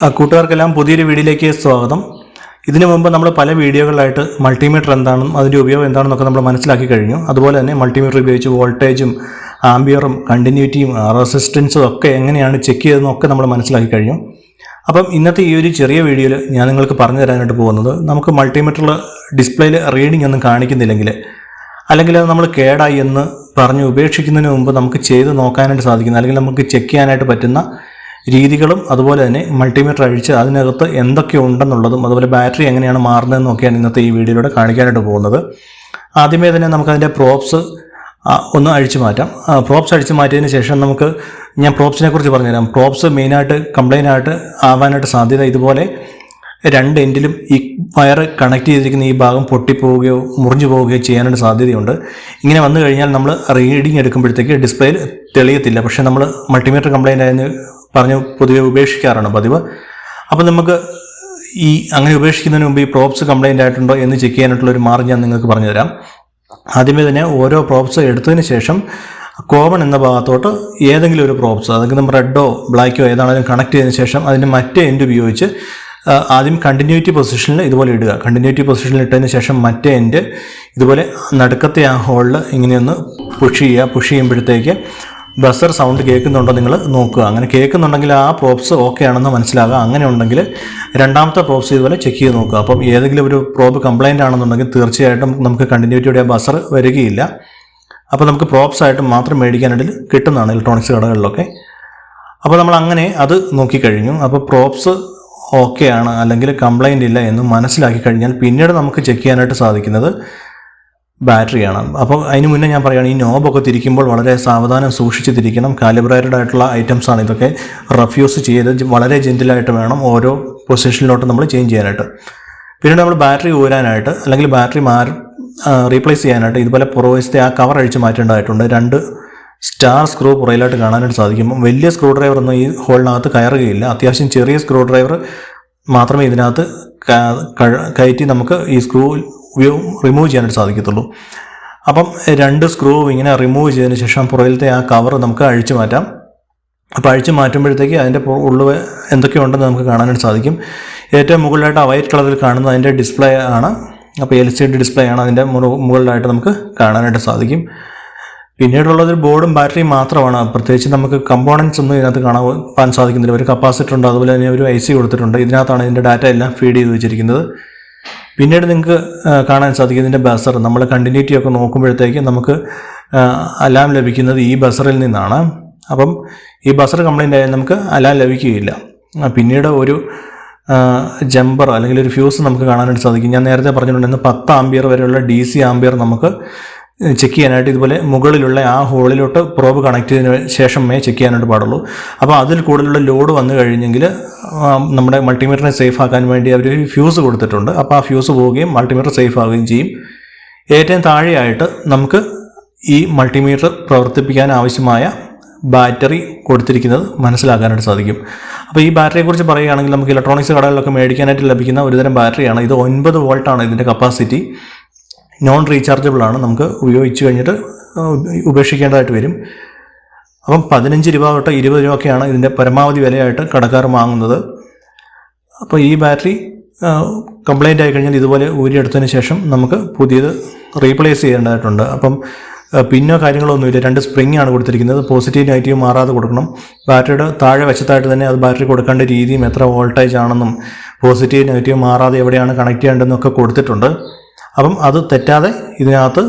കൂട്ടുകാർക്കെല്ലാം പുതിയൊരു വീഡിയോയിലേക്ക് സ്വാഗതം. ഇതിനു മുമ്പ് നമ്മൾ പല വീഡിയോകളായിട്ട് മൾട്ടിമീറ്റർ എന്താണെന്നും അതിൻ്റെ ഉപയോഗം എന്താണെന്നൊക്കെ നമ്മൾ മനസ്സിലാക്കി കഴിഞ്ഞു. അതുപോലെ തന്നെ മൾട്ടിമീറ്റർ ഉപയോഗിച്ച് വോൾട്ടേജും ആംബിയറും കണ്ടിന്യൂറ്റിയും റെസിസ്റ്റൻസും ഒക്കെ എങ്ങനെയാണ് ചെക്ക് ചെയ്തതെന്നൊക്കെ നമ്മൾ മനസ്സിലാക്കി കഴിഞ്ഞു. അപ്പം ഇന്നത്തെ ഈ ഒരു ചെറിയ വീഡിയോയിൽ ഞാൻ നിങ്ങൾക്ക് പറഞ്ഞു തരാനായിട്ട് പോകുന്നത്, നമുക്ക് മൾട്ടിമീറ്ററിൽ ഡിസ്പ്ലേയിൽ റീഡിംഗ് ഒന്നും കാണിക്കുന്നില്ലെങ്കിൽ, അല്ലെങ്കിൽ അത് നമ്മൾ കേടായി എന്ന് പറഞ്ഞ് ഉപേക്ഷിക്കുന്നതിന് മുമ്പ് നമുക്ക് ചെയ്ത് നോക്കാനായിട്ട് സാധിക്കുന്ന, അല്ലെങ്കിൽ നമുക്ക് ചെക്ക് ചെയ്യാനായിട്ട് പറ്റുന്ന രീതികളും, അതുപോലെ തന്നെ മൾട്ടിമീറ്റർ അഴിച്ച് അതിനകത്ത് എന്തൊക്കെ ഉണ്ടെന്നുള്ളതും, അതുപോലെ ബാറ്ററി എങ്ങനെയാണ് മാറുന്നതെന്നൊക്കെയാണ് ഇന്നത്തെ ഈ വീഡിയോയിലൂടെ കാണിക്കാനായിട്ട് പോകുന്നത്. ആദ്യമേ തന്നെ നമുക്കതിൻ്റെ പ്രോപ്സ് ഒന്ന് അഴിച്ചു മാറ്റാം. പ്രോപ്സ് അഴിച്ചു മാറ്റിയതിന് ശേഷം ഞാൻ പ്രോപ്സിനെ കുറിച്ച് പറഞ്ഞുതരാം. പ്രോപ്സ് മെയിനായിട്ട് കംപ്ലൈൻ്റ് ആയിട്ട് ആവാനായിട്ട് സാധ്യത ഇതുപോലെ രണ്ട് എൻഡിലും ഈ വയർ കണക്ട് ചെയ്തിരിക്കുന്ന ഈ ഭാഗം പൊട്ടിപ്പോവുകയോ മുറിഞ്ഞു പോവുകയോ ചെയ്യാനായിട്ട് സാധ്യതയുണ്ട്. ഇങ്ങനെ വന്നു കഴിഞ്ഞാൽ നമ്മൾ റീഡിങ് എടുക്കുമ്പോഴത്തേക്ക് ഡിസ്പ്ലേയിൽ തെളിയത്തില്ല. പക്ഷേ നമ്മൾ മൾട്ടിമീറ്റർ കംപ്ലൈൻ്റ് ആയെന്ന് പറഞ്ഞ് പൊതുവെ ഉപേക്ഷിക്കാറാണ് പതിവ്. അപ്പം നമുക്ക് അങ്ങനെ ഉപേക്ഷിക്കുന്നതിന് മുമ്പ് ഈ പ്രോപ്സ് കംപ്ലൈൻ്റ് ആയിട്ടുണ്ടോ എന്ന് ചെക്ക് ചെയ്യാനായിട്ടുള്ള ഒരു മാർഗ്ഗം ഞാൻ നിങ്ങൾക്ക് പറഞ്ഞുതരാം. ആദ്യമേ തന്നെ ഓരോ പ്രോപ്സ് എടുത്തതിന് ശേഷം കോമൺ എന്ന ഭാഗത്തോട്ട് ഏതെങ്കിലും ഒരു പ്രോപ്സ്, അതൊക്കെ നമ്മൾ റെഡോ ബ്ലാക്കോ ഏതാണെങ്കിലും കണക്ട് ചെയ്തതിന് ശേഷം അതിൻ്റെ മറ്റേ എൻഡ് ഉപയോഗിച്ച് ആദ്യം കണ്ടിന്യൂറ്റി പൊസിഷനിൽ ഇതുപോലെ ഇടുക. കണ്ടിന്യൂറ്റി പൊസിഷനിൽ ഇട്ടതിന് ശേഷം മറ്റേ എൻഡ് ഇതുപോലെ നടുക്കത്തെ ആ ഹോളിൽ ഇങ്ങനെയൊന്ന് പുഷ് ചെയ്യുമ്പോഴത്തേക്ക് ബസർ സൗണ്ട് കേൾക്കുന്നുണ്ടോ നിങ്ങൾ നോക്കുക. അങ്ങനെ കേൾക്കുന്നുണ്ടെങ്കിൽ ആ പ്രോപ്സ് ഓക്കെ ആണെന്ന് മനസ്സിലാകുക. അങ്ങനെ ഉണ്ടെങ്കിൽ രണ്ടാമത്തെ പ്രോപ്സ് ഇതുപോലെ ചെക്ക് ചെയ്ത് നോക്കുക. അപ്പം ഏതെങ്കിലും ഒരു പ്രോബ് കംപ്ലൈൻ്റ് ആണെന്നുണ്ടെങ്കിൽ തീർച്ചയായിട്ടും നമുക്ക് കണ്ടിന്യൂറ്റിയുടെ ബസർ വരികയില്ല. അപ്പോൾ നമുക്ക് പ്രോപ്സ് ആയിട്ട് മാത്രം മേടിക്കാനായിട്ട് കിട്ടുന്നതാണ് ഇലക്ട്രോണിക്സ് കടകളിലൊക്കെ. അപ്പോൾ നമ്മൾ അങ്ങനെ അത് നോക്കിക്കഴിഞ്ഞു. അപ്പോൾ പ്രോപ്സ് ഓക്കെ ആണ്, അല്ലെങ്കിൽ കംപ്ലൈൻ്റ് ഇല്ല എന്ന് മനസ്സിലാക്കി കഴിഞ്ഞാൽ പിന്നീട് നമുക്ക് ചെക്ക് ചെയ്യാനായിട്ട് സാധിക്കുന്നത് ബാറ്ററിയാണ്. അപ്പോൾ അതിന് മുന്നേ ഞാൻ പറയുകയാണ്, ഈ നോബൊക്കെ തിരിക്കുമ്പോൾ വളരെ സാവധാനം സൂക്ഷിച്ച് തിരിക്കണം. കാലിബ്രേറ്റഡ് ആയിട്ടുള്ള ഐറ്റംസ് ആണ് ഇതൊക്കെ. റഫ്യൂസ് ചെയ്ത് വളരെ ജെന്റിലായിട്ട് വേണം ഓരോ പൊസിഷനിലോട്ട് നമ്മൾ ചേഞ്ച് ചെയ്യാനായിട്ട്. പിന്നീട് നമ്മൾ ബാറ്ററി ഊരാനായിട്ട്, അല്ലെങ്കിൽ ബാറ്ററി റീപ്ലേസ് ചെയ്യാനായിട്ട് ഇതുപോലെ പുറവശത്തെ ആ കവർ അഴിച്ച് മാറ്റേണ്ടതായിട്ടുണ്ട്. 2 സ്റ്റാർ സ്ക്രൂ പുറയിലായിട്ട് കാണാനായിട്ട് സാധിക്കും. വലിയ സ്ക്രൂ ഡ്രൈവർ ഒന്നും ഈ ഹോളിനകത്ത് കയറുകയില്ല. അത്യാവശ്യം ചെറിയ സ്ക്രൂ ഡ്രൈവർ മാത്രമേ ഇതിനകത്ത് കയറ്റി നമുക്ക് ഈ സ്ക്രൂ റിമൂവ് ചെയ്യാനായിട്ട് സാധിക്കത്തുള്ളൂ. അപ്പം 2 സ്ക്രൂ ഇങ്ങനെ റിമൂവ് ചെയ്തതിന് ശേഷം പുറകിലത്തെ ആ കവർ നമുക്ക് അഴിച്ചു മാറ്റാം. അപ്പോൾ അഴിച്ചു മാറ്റുമ്പോഴത്തേക്ക് അതിൻ്റെ ഉള്ളിൽ എന്തൊക്കെയുണ്ടെന്ന് നമുക്ക് കാണാനായിട്ട് സാധിക്കും. ഏറ്റവും മുകളിലായിട്ട് ആ വൈറ്റ് കളറിൽ കാണുന്നത് അതിൻ്റെ ഡിസ്പ്ലേ ആണ്. അപ്പോൾ LCD ഡിസ്പ്ലേ ആണ് അതിൻ്റെ മുകളിലായിട്ട് നമുക്ക് കാണാനായിട്ട് സാധിക്കും. പിന്നീടുള്ളത് ബോർഡും ബാറ്ററിയും മാത്രമാണ്. പ്രത്യേകിച്ച് നമുക്ക് കമ്പോണൻസ് ഒന്നും ഇതിനകത്ത് കാണാൻ സാധിക്കുന്നില്ല. ഒരു കപ്പാസിറ്റർ ഉണ്ട്, അതുപോലെ തന്നെ ഒരു IC കൊടുത്തിട്ടുണ്ട്. ഇതിനകത്താണ് ഇതിൻ്റെ ഡാറ്റ എല്ലാം ഫീഡ് ചെയ്ത് വെച്ചിരിക്കുന്നത്. പിന്നീട് നിങ്ങൾക്ക് കാണാൻ സാധിക്കും ഇതിൻ്റെ ബസർ. നമ്മൾ കണ്ടിന്യൂറ്റി ഒക്കെ നോക്കുമ്പോഴത്തേക്ക് നമുക്ക് അലാം ലഭിക്കുന്നത് ഈ ബസറിൽ നിന്നാണ്. അപ്പം ഈ ബസർ കംപ്ലൈൻ്റ് ആയാൽ നമുക്ക് അലാം ലഭിക്കുകയില്ല. പിന്നീട് ഒരു ജമ്പർ അല്ലെങ്കിൽ ഒരു ഫ്യൂസ് നമുക്ക് കാണാനായിട്ട് സാധിക്കും. ഞാൻ നേരത്തെ പറഞ്ഞിട്ടുണ്ടെന്ന് 10 ആംബിയർ വരെയുള്ള DC ആംബിയർ നമുക്ക് ചെക്ക് ചെയ്യാനായിട്ട് ഇതുപോലെ മുകളിലുള്ള ആ ഹോളിലോട്ട് പ്രോബ് കണക്ട് ചെയ്തതിന് ശേഷമേ ചെക്ക് ചെയ്യാനായിട്ട് പാടുള്ളൂ. അപ്പോൾ അതിൽ കൂടുതലുള്ള ലോഡ് വന്നു കഴിഞ്ഞെങ്കിൽ നമ്മുടെ മൾട്ടിമീറ്ററിനെ സേഫ് ആക്കാൻ വേണ്ടി അവർ ഫ്യൂസ് കൊടുത്തിട്ടുണ്ട്. അപ്പോൾ ആ ഫ്യൂസ് പോവുകയും മൾട്ടിമീറ്റർ സേഫ് ആവുകയും ചെയ്യും. ഏറ്റവും താഴെയായിട്ട് നമുക്ക് ഈ മൾട്ടിമീറ്റർ പ്രവർത്തിപ്പിക്കാൻ ആവശ്യമായ ബാറ്ററി കൊടുത്തിരിക്കുന്നത് മനസ്സിലാക്കാനായിട്ട് സാധിക്കും. അപ്പോൾ ഈ ബാറ്ററിയെക്കുറിച്ച് പറയുകയാണെങ്കിൽ നമുക്ക് ഇലക്ട്രോണിക്സ് കടകളിലൊക്കെ മേടിക്കാനായിട്ട് ലഭിക്കുന്ന ഒരുതരം ബാറ്ററിയാണ് ഇത്. 9 വോൾട്ടാണ് ഇതിൻ്റെ കപ്പാസിറ്റി. നോൺ റീചാർജബിൾ ആണ്. നമുക്ക് ഉപയോഗിച്ച് കഴിഞ്ഞിട്ട് ഉപേക്ഷിക്കേണ്ടതായിട്ട് വരും. അപ്പം 15 രൂപ തൊട്ട് 20 രൂപയൊക്കെയാണ് ഇതിൻ്റെ പരമാവധി വിലയായിട്ട് കടക്കാർ വാങ്ങുന്നത്. അപ്പോൾ ഈ ബാറ്ററി കംപ്ലൈൻ്റ് ആയി കഴിഞ്ഞാൽ ഇതുപോലെ ഊരിയെടുത്തതിന് ശേഷം നമുക്ക് പുതിയത് റീപ്ലേസ് ചെയ്യേണ്ടതായിട്ടുണ്ട്. അപ്പം പിന്നോ കാര്യങ്ങളോ ഒന്നുമില്ല. 2 സ്പ്രിങ് ആണ് കൊടുത്തിരിക്കുന്നത്. പോസിറ്റീവ് നെഗറ്റീവ് മാറാതെ കൊടുക്കണം. ബാറ്ററിയുടെ താഴെ വശത്തായിട്ട് തന്നെ അത് ബാറ്ററി കൊടുക്കേണ്ട രീതിയും എത്ര വോൾട്ടേജ് ആണെന്നും പോസിറ്റീവ് നെഗറ്റീവ് മാറാതെ എവിടെയാണ് കണക്ട് ചെയ്യേണ്ടതെന്നൊക്കെ കൊടുത്തിട്ടുണ്ട്. അപ്പം അത് തെറ്റാതെ ഇതിനകത്ത്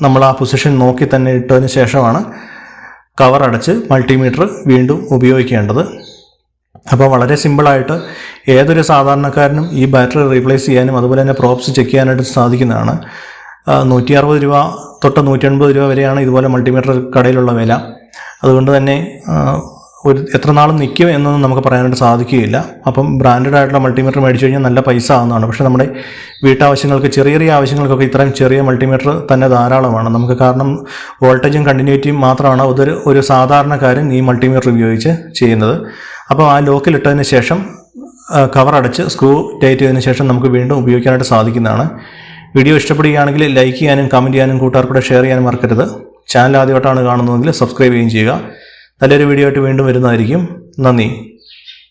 നമ്മൾ ആ പൊസിഷൻ നോക്കി തന്നെ ഇട്ടതിന് ശേഷമാണ് കവർ അടച്ച് മൾട്ടിമീറ്റർ വീണ്ടും ഉപയോഗിക്കേണ്ടത്. അപ്പോൾ വളരെ സിമ്പിളായിട്ട് ഏതൊരു സാധാരണക്കാരനും ഈ ബാറ്ററി റീപ്ലേസ് ചെയ്യാനും അതുപോലെ തന്നെ പ്രോപ്സ് ചെക്ക് ചെയ്യാനായിട്ട് സാധിക്കുന്നതാണ്. 160 രൂപ തൊട്ട് 180 രൂപ വരെയാണ് ഇതുപോലെ മൾട്ടിമീറ്റർ കടയിലുള്ള വില. അതുകൊണ്ട് തന്നെ എത്ര നാളും നിൽക്കും എന്നൊന്നും നമുക്ക് പറയാനായിട്ട് സാധിക്കുകയില്ല. അപ്പം ബ്രാൻഡഡ് ആയിട്ടുള്ള മൾട്ടിമീറ്റർ മേടിച്ചു കഴിഞ്ഞാൽ നല്ല പൈസ ആവുന്നതാണ്. പക്ഷേ നമ്മുടെ വീട്ടാവശ്യങ്ങൾക്ക്, ചെറിയ ചെറിയ ആവശ്യങ്ങൾക്കൊക്കെ ഇത്രയും ചെറിയ മൾട്ടിമീറ്റർ തന്നെ ധാരാളമാണ് നമുക്ക്. കാരണം വോൾട്ടേജും കണ്ടിന്യൂറ്റിയും മാത്രമാണ് ഒരു സാധാരണക്കാരൻ ഈ മൾട്ടിമീറ്റർ ഉപയോഗിച്ച് ചെയ്യുന്നത്. അപ്പോൾ ആ ലോക്കിലിട്ടതിന് ശേഷം കവർ അടച്ച് സ്ക്രൂ ടൈറ്റ് ചെയ്തതിന് ശേഷം നമുക്ക് വീണ്ടും ഉപയോഗിക്കാനായിട്ട് സാധിക്കുന്നതാണ്. വീഡിയോ ഇഷ്ടപ്പെടുകയാണെങ്കിൽ ലൈക്ക് ചെയ്യാനും കമൻറ്റ് ചെയ്യാനും കൂട്ടുകാർക്കൂടെ ഷെയർ ചെയ്യാനും മറക്കരുത്. ചാനൽ ആദ്യമായിട്ടാണ് കാണുന്നതെങ്കിൽ സബ്സ്ക്രൈബ് ചെയ്യുകയും ചെയ്യുക. നല്ലൊരു വീഡിയോ ആയിട്ട് വീണ്ടും വരുന്നതായിരിക്കും. നന്ദി.